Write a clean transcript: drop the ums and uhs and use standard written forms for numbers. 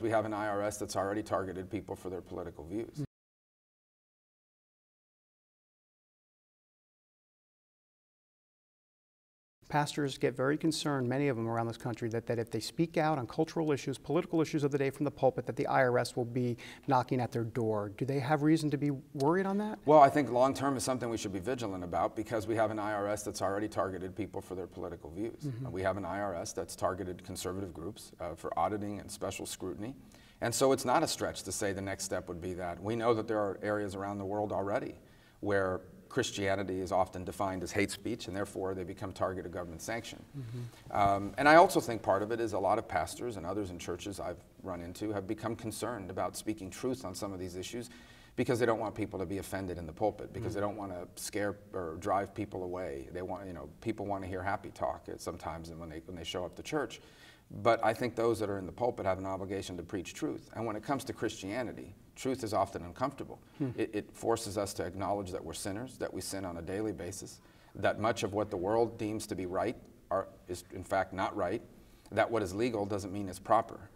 We have an IRS that's already targeted people for their political views. Pastors get very concerned, many of them around this country, that if they speak out on cultural issues, political issues of the day from the pulpit, that the IRS will be knocking at their door. Do they have reason to be worried on that? Well, I think long term is something we should be vigilant about, because we have an IRS that's already targeted people for their political views. We have an IRS that's targeted conservative groups for auditing and special scrutiny. And so it's not a stretch to say the next step would be that. We know that there are areas around the world already where Christianity is often defined as hate speech, and therefore they become target of government sanction. And I also think part of it is a lot of pastors and others in churches I've run into have become concerned about speaking truth on some of these issues, because they don't want people to be offended in the pulpit, because they don't want to scare or drive people away. They want, people want to hear happy talk sometimes when they show up to church. But I think those that are in the pulpit have an obligation to preach truth. And when it comes to Christianity, truth is often uncomfortable. It forces us to acknowledge that we're sinners, that we sin on a daily basis, that much of what the world deems to be right is in fact not right, that what is legal doesn't mean it's proper.